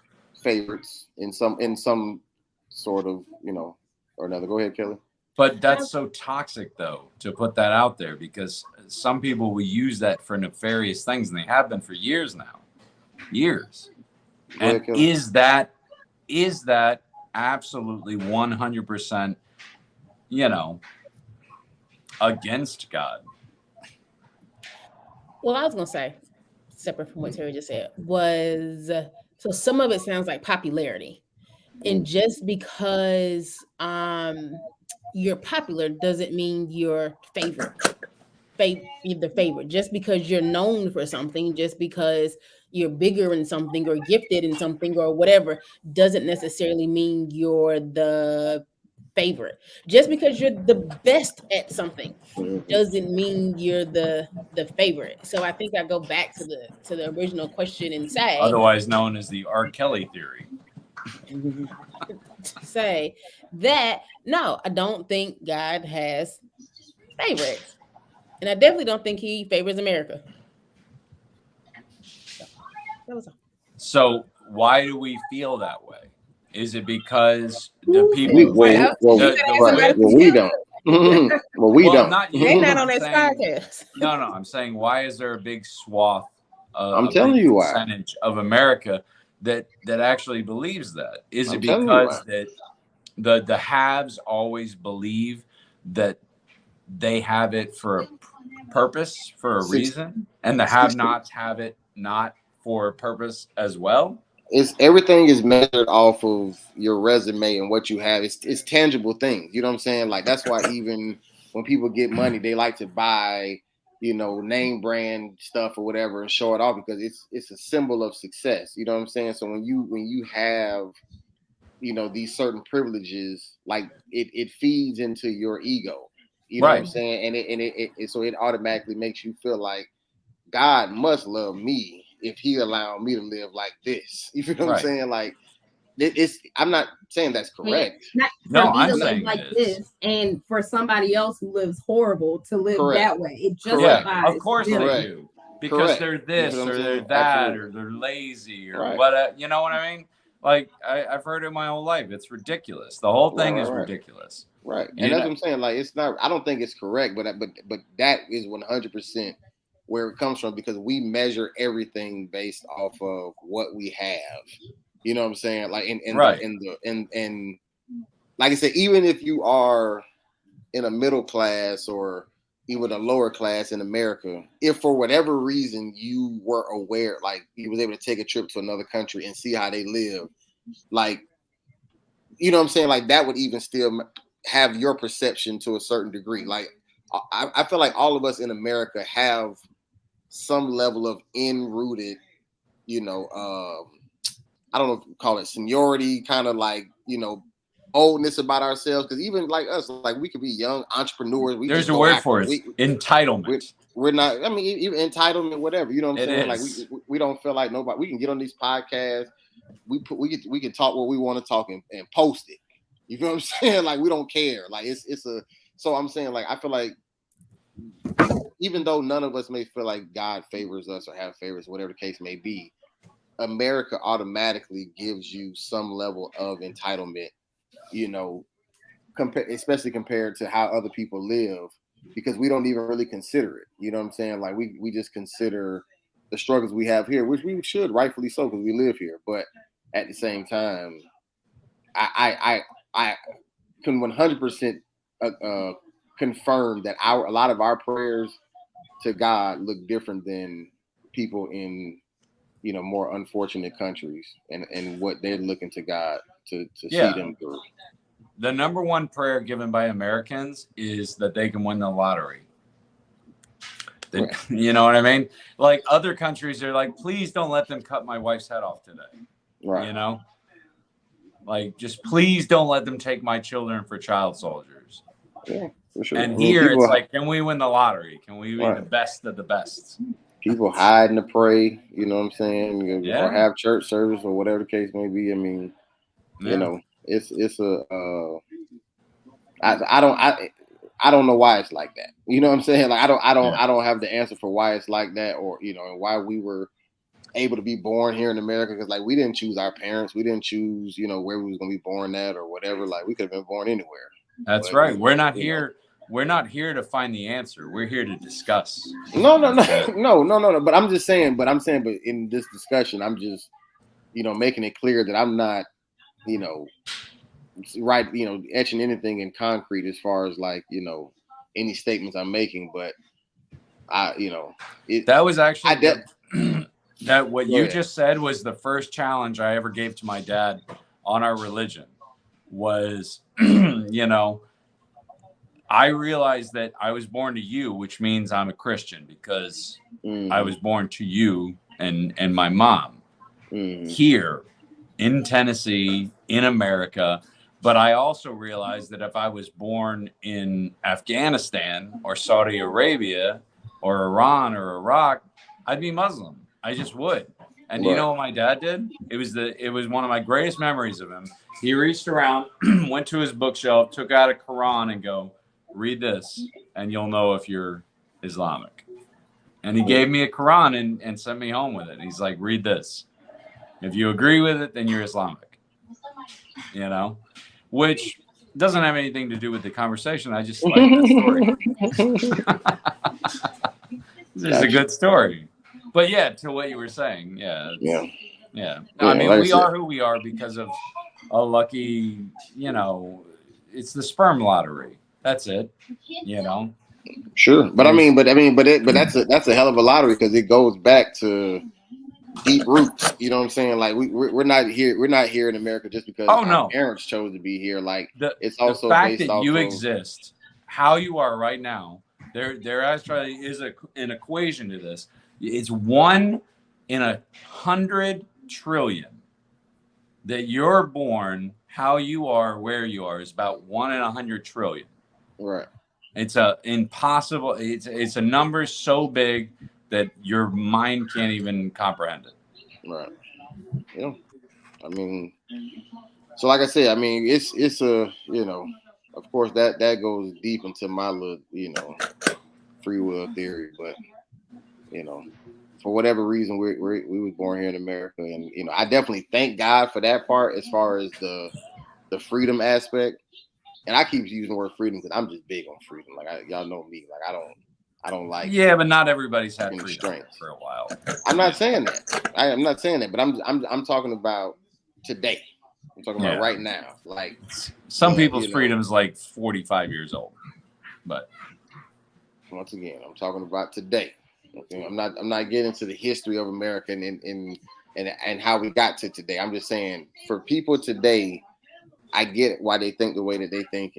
favorites in some sort of, you know, or another. Go ahead, Kellie. But that's so toxic, though, to put that out there, because some people will use that for nefarious things, and they have been for years now, years. Go ahead, And Kellie. is that absolutely 100%, you know, against God? Well, I was gonna say, separate from what Terry just said, was so some of it sounds like popularity, and just because you're popular doesn't mean you're favored. Either favorite. Just because you're known for something, just because you're bigger in something or gifted in something or whatever, doesn't necessarily mean you're the favorite. Just because you're the best at something doesn't mean you're the favorite. So I think I go back to the original question and Otherwise known as the R. Kelly theory. say that no, I don't think God has favorites. And I definitely don't think he favors America. That was all. So why do we feel that way? Is it because the people we don't. Well, we don't. Not you. They're not on I'm that saying, podcast. no, I'm saying, why is there a big swath, I'm a telling big you why. percentage of America that actually believes that? Is I'm it telling you because that the haves always believe that they have it for a purpose, for a reason, and the have-nots have it not for a purpose as well? Everything is measured off of your resume and what you have. It's tangible things. You know what I'm saying? Like, that's why even when people get money, they like to buy, you know, name brand stuff or whatever and show it off, because it's a symbol of success. You know what I'm saying? So when you have, you know, these certain privileges, like it feeds into your ego. You know what I'm saying? And it so it automatically makes you feel like God must love me if he allowed me to live like this. You feel what I'm saying? Like, I'm not saying that's correct. Not for me to saying live like this, and for somebody else who lives horrible to live that way. It justifies. Of course they do. Because they're this or they're that or they're lazy or what. You know what I mean? Like, I've heard it my whole life. It's ridiculous. The whole thing is ridiculous. Right. And that's what I'm saying. Like, it's not, I don't think it's correct, but that is 100% where it comes from, because we measure everything based off of what we have. You know what I'm saying? Like, and like I said, even if you are in a middle class or even a lower class in America, if for whatever reason you were aware, like you was able to take a trip to another country and see how they live, like, you know what I'm saying? Like, that would even still have your perception to a certain degree. Like, I feel like all of us in America have some level of in-rooted, you know, I don't know if you call it seniority, kind of like, you know, boldness about ourselves. Because even like us, like, we could be young entrepreneurs. There's a word for it. Entitlement. We're not, I mean, even entitlement, whatever. You know what I'm saying? Is. Like, we don't feel like nobody, we can get on these podcasts. We can talk what we want to talk and post it. You feel what I'm saying? Like, we don't care. Like, so I'm saying, like, I feel like even though none of us may feel like God favors us or have favors, whatever the case may be, America automatically gives you some level of entitlement, you know, especially compared to how other people live, because we don't even really consider it. You know what I'm saying? Like, we just consider the struggles we have here, which we should, rightfully so, because we live here. But at the same time, I can 100% confirm that a lot of our prayers to God look different than people in more unfortunate countries and what they're looking to God to see them through. The number one prayer given by Americans is that they can win the lottery. Right. You know what I mean? Like other countries are like, please don't let them cut my wife's head off today. Right. Like just please don't let them take my children for child soldiers. Yeah, for sure. And here it's like, can we win the lottery? Can we be the best of the best? People hiding to pray, you know what I'm saying? Or have church service or whatever the case may be. I mean, it's a I don't know why it's like that. You know what I'm saying? Like I don't have the answer for why it's like that, or and why we were able to be born here in America, because like we didn't choose our parents, we didn't choose where we was gonna be born at or whatever. Like we could have been born anywhere. That's right. We're not here. We're not here to find the answer. We're here to discuss. No. But I'm just saying. But in this discussion, I'm just making it clear that I'm not etching anything in concrete as far as like any statements I'm making. But that was actually that what you just said was the first challenge I ever gave to my dad on our religion. Was I realized that I was born to you, which means I'm a Christian because I was born to you and my mom here in Tennessee, in America. But I also realized that if I was born in Afghanistan or Saudi Arabia or Iran or Iraq, I'd be Muslim. I just would. And you know what my dad did? It was one of my greatest memories of him. He reached around, went to his bookshelf, took out a Quran and go, read this and you'll know if you're Islamic. And he gave me a Quran and sent me home with it. He's like, read this. If you agree with it, then you're Islamic. Which doesn't have anything to do with the conversation. I just like that story. This is a good story. But yeah, to what you were saying, yeah. I mean, we are who we are because of a lucky, it's the sperm lottery. That's it, Sure, but that's a hell of a lottery because it goes back to deep roots. You know what I'm saying? Like we're not here in America just because our parents chose to be here. Like it's also the fact based that off you of, exist, how you are right now. There actually is an equation to this. It's 1 in 100 trillion that you're born. How you are, where you are, is about 1 in 100 trillion. Right. It's impossible. It's a number so big that your mind can't even comprehend it. Right. Yeah. I mean, so like I said, I mean, it's a of course that goes deep into my little free will theory, but for whatever reason we was born here in America, and I definitely thank God for that part as far as the freedom aspect. And I keep using the word freedom because I'm just big on freedom. Like y'all know me. Like I don't like. Yeah, but not everybody's had freedom for a while. I'm not saying that. I'm not saying that. But I'm talking about today. I'm talking about right now. Like some people's freedom is like 45 years old. But once again, I'm talking about today. Okay? I'm not getting into the history of America and how we got to today. I'm just saying for people today. I get why they think the way that they think,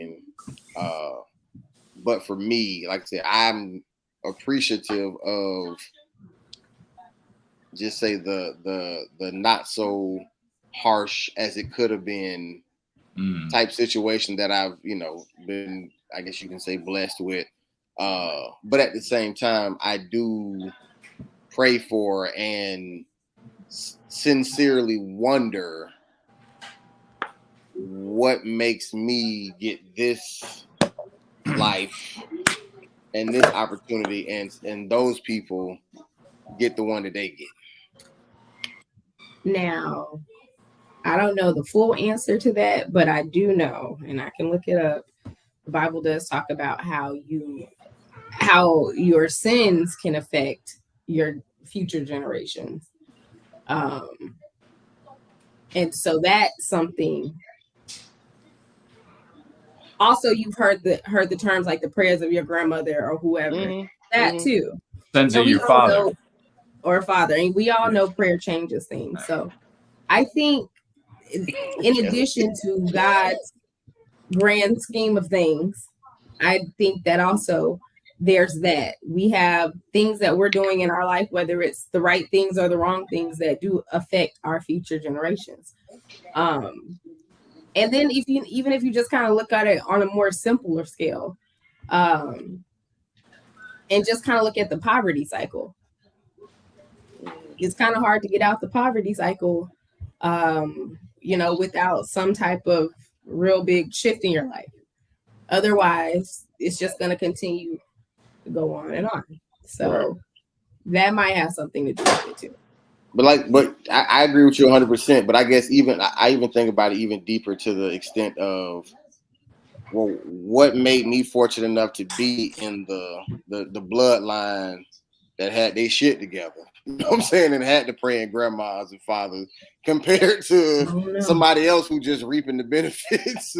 but for me, like I said, I'm appreciative of just say the not so harsh as it could have been type situation that I've been, I guess you can say, blessed with. But at the same time, I do pray for and sincerely wonder what makes me get this life and this opportunity and those people get the one that they get. Now, I don't know the full answer to that, but I do know, and I can look it up. The Bible does talk about how your sins can affect your future generations. And so that's something also you've heard the terms like the prayers of your grandmother or whoever. That too. Sons And of we your all father. know, or father, and we all know prayer changes things. So I think in addition to God's grand scheme of things, I think that also there's that we have things that we're doing in our life, whether it's the right things or the wrong things, that do affect our future generations. And then even if you just kind of look at it on a more simpler scale, and just kind of look at the poverty cycle, it's kind of hard to get out the poverty cycle, without some type of real big shift in your life. Otherwise, it's just going to continue to go on and on. So that might have something to do with it too. But I agree with you 100%. But I guess I even think about it even deeper to the extent of, well, what made me fortunate enough to be in the bloodline that had their shit together. You know what I'm saying? And had to praying grandmas and fathers compared to somebody else who just reaping the benefits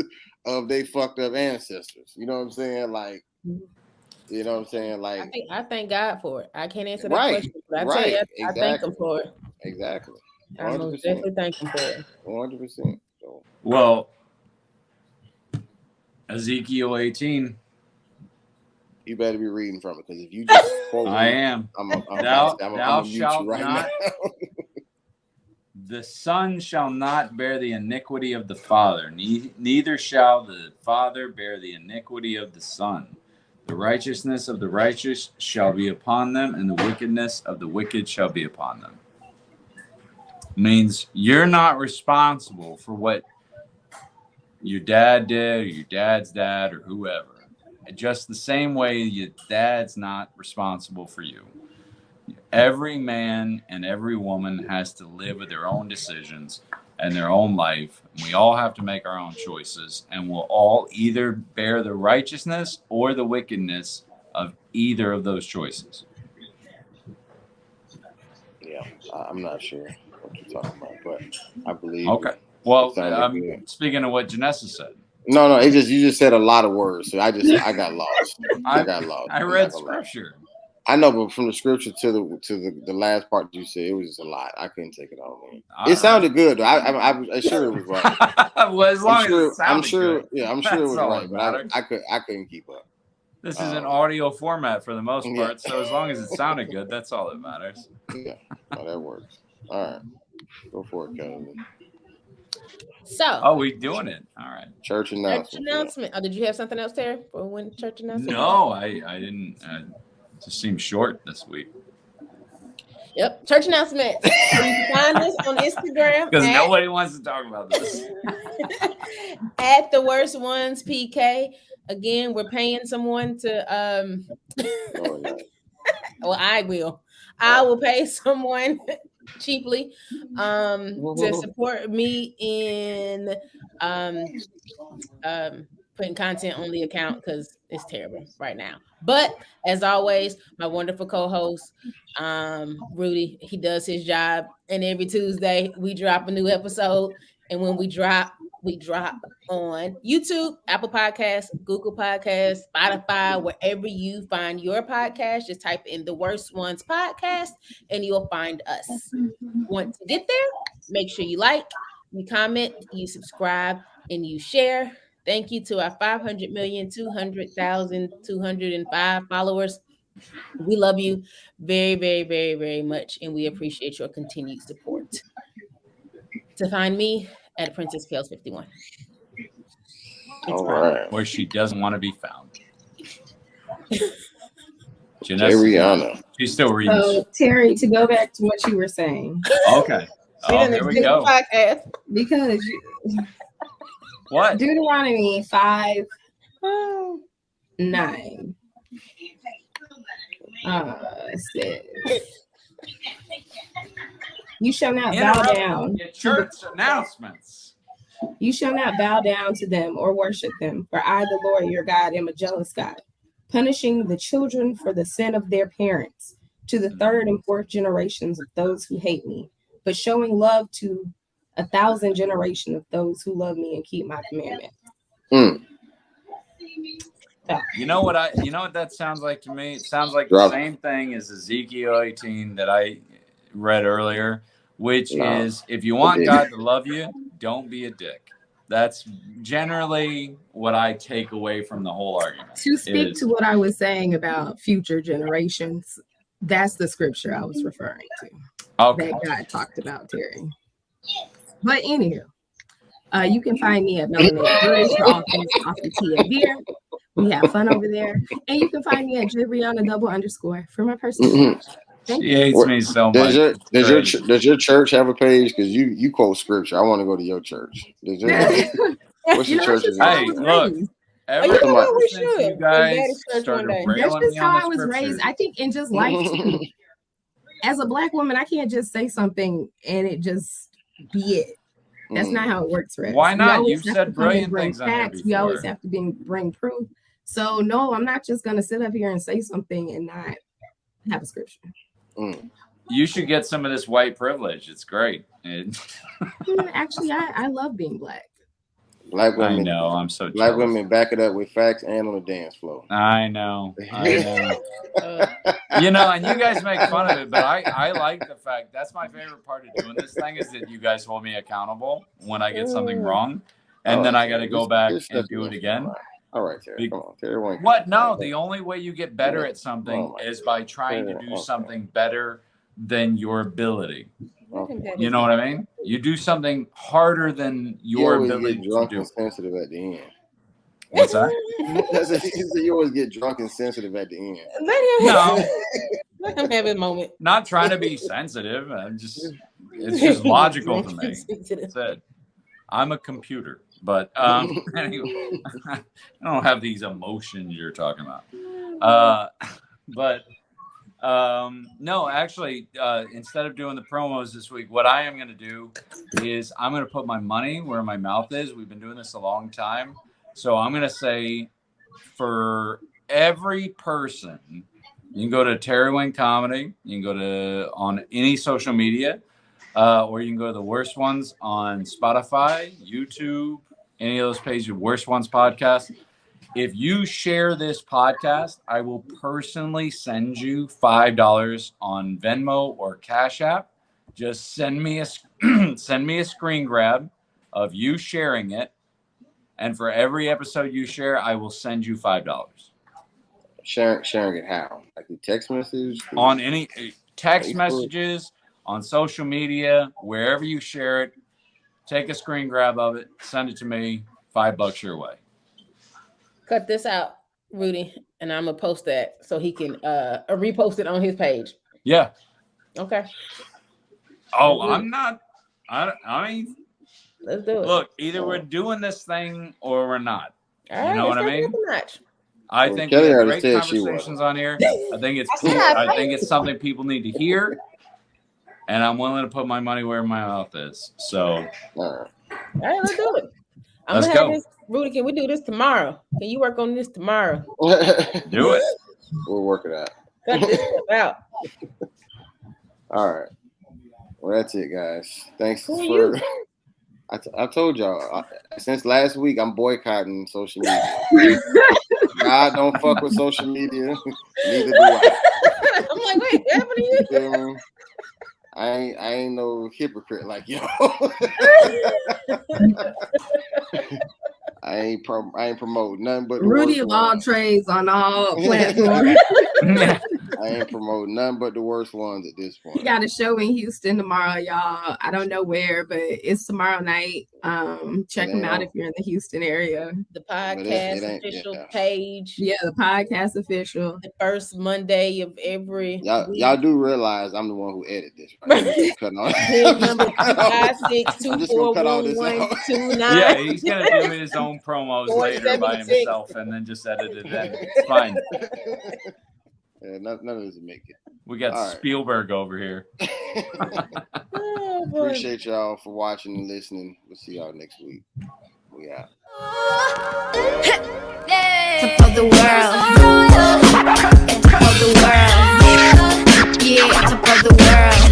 of they fucked up ancestors. You know what I'm saying? Like, you know what I'm saying? Like, I thank God for it. I can't answer that question, but I tell you, I thank him for it. Exactly. 100%. I most definitely thank him for it. 100%. So. Well, Ezekiel 18. You better be reading from it, because if you just quote I am. I'm Thou gonna mute you right not, now. The son shall not bear the iniquity of the father, neither shall the father bear the iniquity of the son. The righteousness of the righteous shall be upon them, and the wickedness of the wicked shall be upon them. Means you're not responsible for what your dad did, or your dad's dad, or whoever. Just the same way your dad's not responsible for you. Every man and every woman has to live with their own decisions and their own life. We all have to make our own choices, and we'll all either bear the righteousness or the wickedness of either of those choices. Yeah, I'm not sure what you're talking about, but I believe. Okay. Well, speaking of what Janessa said. No, you just said a lot of words, so I got lost. I got lost. I read scripture. I know, but from the scripture to the last part you said, it was just a lot. I couldn't take it all in. It sounded good. I'm sure it was right. Well, as long as it sounded good. Yeah, I'm sure it was right, but I couldn't keep up. This is an audio format for the most part, so as long as it sounded good, that's all that matters. Yeah, that works. All right, go for it, Kellie. So, we doing it. All right. Church announcement. Oh, did you have something else, Terry, for when church announcement? No, I didn't. It just seemed short this week. Yep, church announcement. You can find us on Instagram because nobody wants to talk about this. At the Worst Ones PK. Again, we're paying someone to. Well, I will. I will pay someone cheaply to support me in putting content on the account, because it's terrible right now. But as always, my wonderful co-host Rudy, he does his job, and every Tuesday we drop a new episode. And when we drop on YouTube, Apple Podcasts, Google Podcasts, Spotify, wherever you find your podcast. Just type in the Worst Ones Podcast and you'll find us. Once you get there, make sure you like, you comment, you subscribe, and you share. Thank you to our 500,200,205 followers. We love you very, very, very, very much, and we appreciate your continued support. To find me at Princess Kales 51. All right. Where she doesn't want to be found. Rihanna. She's still reading. So, Terry, to go back to what you were saying. Okay. Here we go. Because what? Deuteronomy 5:9 says, "You shall not bow down to church announcements. You shall not bow down to them or worship them, for I, the Lord your God, am a jealous God, punishing the children for the sin of their parents, to the third and fourth generations of those who hate me, but showing love to 1,000 generations of those who love me and keep my commandments." You know what that sounds like to me? It sounds like the same thing as Ezekiel 18 that I read earlier, which is if you want God to love you, don't be a dick. That's generally what I take away from the whole argument. To speak to what I was saying about future generations, that's the scripture I was referring to. Okay. That God talked about, Terry. But anywho, you can find me at Melanated Breweries for all things coffee, tea, and beer. We have fun over there. And you can find me at @Brianna__ for my personal page. She hates me so much. Does your church have a page? Because you quote scripture. I want to go to your church. What's your church? Hey, look. Ever since you guys started that's just how I was raised. I think in just life too. As a Black woman, I can't just say something and it just be it. That's not how it works for us. Why not? You've said brilliant things on here before. We always have to bring proof. So no, I'm not just gonna sit up here and say something and not have a scripture. You should get some of this white privilege. It's great. Actually, I love being Black. Black women. I know. I'm so Black jealous. women back it up with facts and on the dance floor. I know. And you guys make fun of it, but I like the fact that's my favorite part of doing this thing is that you guys hold me accountable when I get something wrong, and then I got to go back and do it again. All right, Terry. Come on, Terry. What? No, the only way you get better at something is by trying to do something better than your ability. You know what I mean? You do something harder than your ability get drunk to do. And sensitive at the end. What's that? You always get drunk and sensitive at the end. Let him have his moment. Not trying to be sensitive. It's just logical to me. That's it. I'm a computer, but anyway, I don't have these emotions you're talking about. No, actually, instead of doing the promos this week, what I am going to do is I'm going to put my money where my mouth is. We've been doing this a long time. So I'm going to say for every person, you can go to Terry Wayne Comedy. You can go to on any social media, or you can go to the Worst Ones on Spotify, YouTube, any of those pages, Worst Ones podcast. If you share this podcast, I will personally send you $5 on Venmo or Cash App. Just send me a screen grab of you sharing it, and for every episode you share, I will send you $5. Sharing it how? Like a text message? On any text messages, on social media, wherever you share it, take a screen grab of it, send it to me, $5 your way. Cut this out, Rudy, and I'm gonna post that so he can repost it on his page. Yeah. Okay. Oh, I'm not. I mean, let's do it. Look, either we're doing this thing or we're not. All right, you know what I mean? I think Kellie we have already great said she conversations on here. I think it's something people need to hear, and I'm willing to put my money where my mouth is. So, all right, let's do it. Let's go. Rudy, can we do this tomorrow? Can you work on this tomorrow? Do it. We'll work it out. Cut this stuff out. All right. Well, that's it, guys. Thanks for. I told y'all since last week I'm boycotting social media. God don't fuck with social media. Neither do I. I'm like, wait, what happened to you? I ain't no hypocrite like y'all. I ain't promoting nothing but the Rudy of all trades on all platforms. I ain't promoting nothing but the worst ones at this point. We got a show in Houston tomorrow, y'all. I don't know where, but it's tomorrow night. Check them out if you're in the Houston area. The podcast official page. Yeah, the podcast official. The first Monday of every week. Y'all do realize I'm the one who edited this. Right? Cut on. Number 5624129. Yeah, he's gonna do his own promos later by himself and then just edit it in. It's fine. Yeah, none of this will make it. We got Spielberg over here. Appreciate y'all for watching and listening. We'll see y'all next week. We out. Top of the world. Top of the world. Yeah, top of the world.